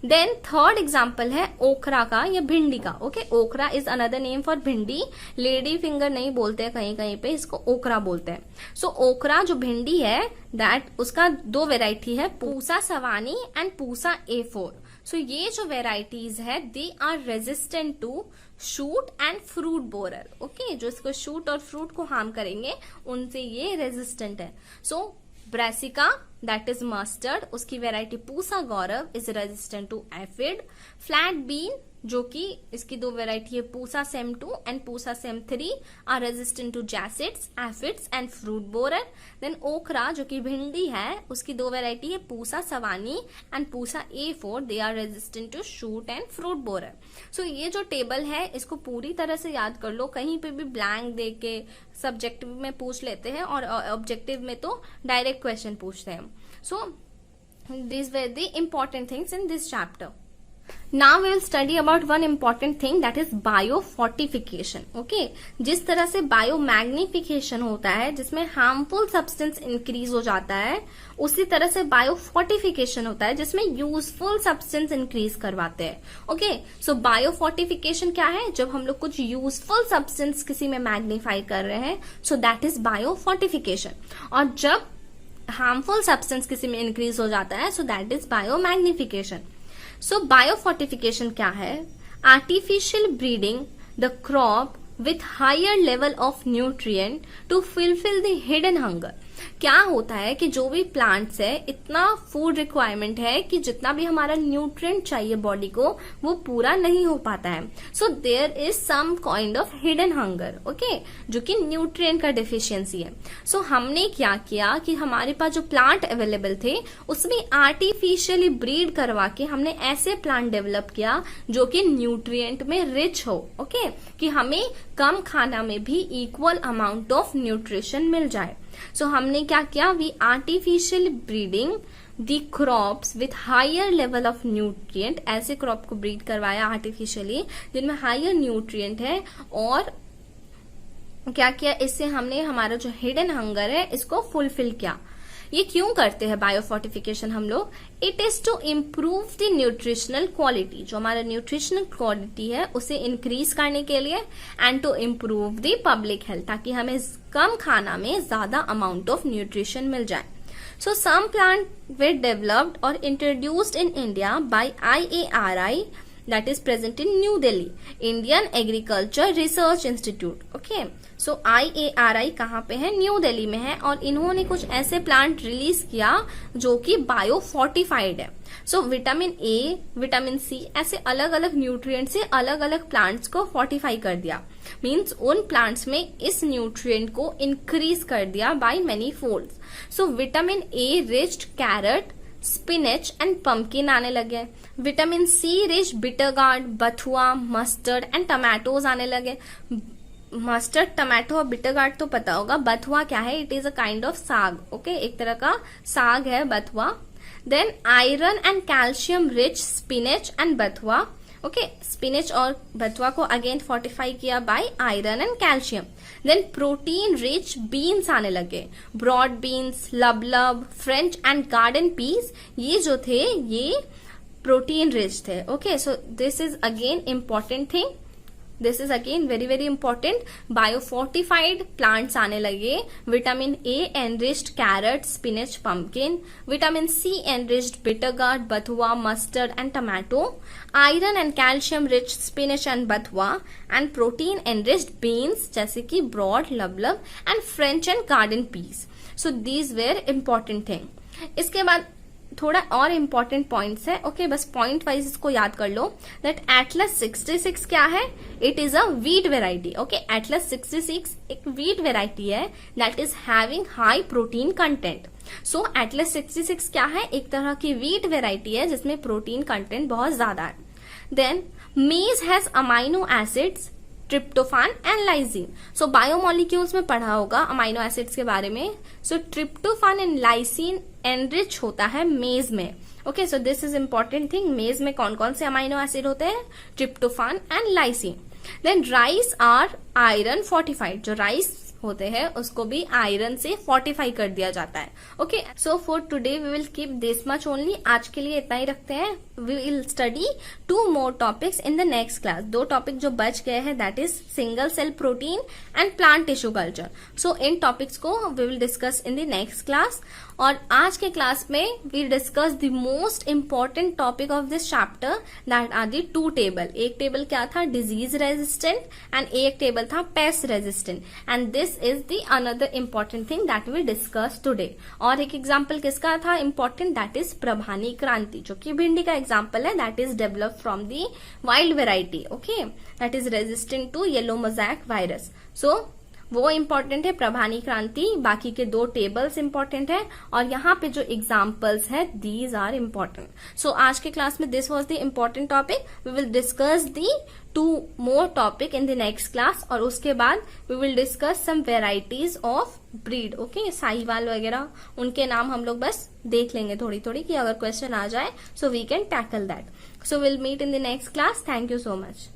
देन थर्ड एग्जाम्पल है ओखरा का या भिंडी का। Okay, ओखरा is another name for भिंडी। लेडी फिंगर नहीं बोलते हैं, कहीं कहीं पे इसको ओखरा बोलते हैं। सो ओखरा जो भिंडी है, दैट उसका 2 वेराइटी है, Pusa Sawani and Pusa A4। So ये जो वेराइटीज है they are resistant to shoot and fruit borer. Okay, जो इसको शूट और फ्रूट को हार्म करेंगे उनसे ये रेजिस्टेंट है। So brassica that is mustard, उसकी variety Pusa Gaurav is resistant to aphid. Flat bean जो कि इसकी 2 वेराइटी है, Pusa Sem 2 and Pusa Sem 3 are resistant to jassids, aphids and fruit borer. Then okra जो कि भिंडी है, उसकी 2 वेराइटी है, Pusa Sawani and Pusa A4, they are resistant to shoot and fruit borer. So ये जो टेबल है इसको पूरी तरह से याद कर लो, कहीं पे भी ब्लैंक दे के सब्जेक्टिव में पूछ लेते हैं और ऑब्जेक्टिव में तो डायरेक्ट क्वेश्चन पूछते हैं। So this were the important things in this chapter. Now we will study about one important thing, that is biofortification. Okay, जिस तरह से बायोमैग्निफिकेशन होता है जिसमें हार्मफुल सब्सटेंस इंक्रीज हो जाता है, उसी तरह से बायोफोर्टिफिकेशन होता है जिसमें यूजफुल सब्सटेंस इंक्रीज करवाते हैं। ओके, सो बायोफोर्टिफिकेशन क्या है, जब हम लोग कुछ यूजफुल सब्सटेंस किसी में मैग्नीफाई कर रहे हैं, सो दैट इज बायोफोर्टिफिकेशन। और जब हार्मफुल सब्सटेंस किसी में इंक्रीज हो जाता है, so that is biomagnification. So biofortification क्या है, artificial breeding the crop with higher level of nutrient to fulfil the hidden hunger. क्या होता है कि जो भी प्लांट्स है, इतना फूड रिक्वायरमेंट है कि जितना भी हमारा न्यूट्रिएंट चाहिए बॉडी को वो पूरा नहीं हो पाता है। So there is some kind of hidden hunger, okay, जो कि न्यूट्रिएंट का डिफिशियंसी है। सो हमने क्या किया कि हमारे पास जो प्लांट अवेलेबल थे उसमें आर्टिफिशियली ब्रीड करवा के हमने ऐसे प्लांट डेवलप किया जो कि न्यूट्रिएंट में रिच हो। ओके, कि हमें कम खाना में भी इक्वल अमाउंट ऑफ न्यूट्रिशन मिल जाए। सो हमने क्या किया, we artificial breeding the crops with higher level of nutrient. ऐसे क्रॉप को ब्रीड करवाया आर्टिफिशियली जिनमें हायर न्यूट्रिएंट है, और क्या किया, इससे हमने हमारा जो हिडन हंगर है इसको फुलफिल किया। ये क्यों करते हैं बायोफोर्टिफिकेशन हम लोग, it is to improve the nutritional quality, जो हमारा न्यूट्रिशनल क्वालिटी है उसे इंक्रीज करने के लिए, and to improve the public health, ताकि हमें कम खाना में ज्यादा अमाउंट ऑफ न्यूट्रिशन मिल जाए। सो सम प्लांट वे डेवलप्ड और introduced in India by IARI, that is present in New Delhi, Indian Agriculture Research Institute. Okay, so IARI कहाँ पे है, न्यू दिल्ली में है, और इन्होंने कुछ ऐसे प्लांट रिलीज किया जो कि बायोफोर्टिफाइड है। सो विटामिन ए, विटामिन सी, ऐसे अलग अलग न्यूट्रिएंट से अलग अलग प्लांट्स को फोर्टिफाई कर दिया। मीन्स उन प्लांट्स में इस न्यूट्रिएंट को इंक्रीज कर दिया by many folds. So vitamin A riched carrot, spinach and pumpkin आने लगे। Vitamin C rich bitter gourd, bathua, mustard and tomatoes आने लगे। मस्टर्ड, टमाटो और बिटर गार्ड तो पता होगा। बथुआ क्या है, it is a kind of saag. Okay, एक तरह का साग है बथुआ। Then iron and calcium rich spinach and bathua. Okay, spinach और बथुआ को अगेन फोर्टिफाई किया by iron and calcium. Then protein rich beans आने लगे, broad beans, lablab, french and garden peas, ये जो थे ये प्रोटीन रिच थे। Okay, so this is again important thing this is again very very important. Biofortified plants आने लगे, vitamin A enriched carrot, spinach, pumpkin, vitamin C enriched bitter gourd, bathua, mustard and tomato, iron and calcium rich spinach and bathua, and protein enriched beans जैसे कि broad, lablab and French and garden peas. So these were important thing. इसके बाद थोड़ा और important points है, okay बस point wise इसको याद कर लो। दैट एटलस 66 क्या है? It is a wheat variety. Okay, atlas 66 एक वीट वेराइटी है that is having high protein content. So atlas 66 क्या है? एक तरह की वीट वेराइटी है जिसमें प्रोटीन कंटेंट बहुत ज्यादा है। Then maize has amino acids, tryptophan and lysine. So biomolecules में पढ़ा होगा अमाइनो एसिड्स के बारे में। So tryptophan and lysine enrich होता है मेज में। Okay, so this is important thing. Maize में कौन कौन से अमाइनो एसिड होते हैं? Tryptophan and lysine. Then rice are iron fortified. जो राइस होते हैं उसको भी आयरन से फोर्टिफाई कर दिया जाता है। Okay, so for today we will keep this much only. आज के लिए इतना ही रखते हैं। We will study 2 more topics in the next class. 2 topic जो बच गए हैं that is single cell protein and plant tissue culture. So इन टॉपिक्स को we will discuss in the next class. और आज के क्लास में we discuss the most important topic of this chapter that are the 2 table. एक table क्या था? Disease resistant, and एक टेबल था pest resistant. And this is the another important thing that we discuss today। और एक example किसका था important? that is Prabhani क्रांति, जो कि भिंडी का एग्जाम्पल है। that is developed from the wild variety, okay, that is resistant to yellow mosaic virus। so वो इंपॉर्टेंट है प्रभानी क्रांति। बाकी के 2 टेबल्स इंपॉर्टेंट है, और यहाँ पे जो एग्जाम्पल्स है दीज आर इंपॉर्टेंट। सो आज के क्लास में this was the important topic. We will discuss the 2 more topic in the next class, और उसके बाद we will discuss some varieties of breed. Okay, Sahiwal वगैरह उनके नाम हम लोग बस देख लेंगे थोड़ी थोड़ी, कि अगर क्वेश्चन आ जाए so we can tackle that. So will meet in the next class. Thank you so much.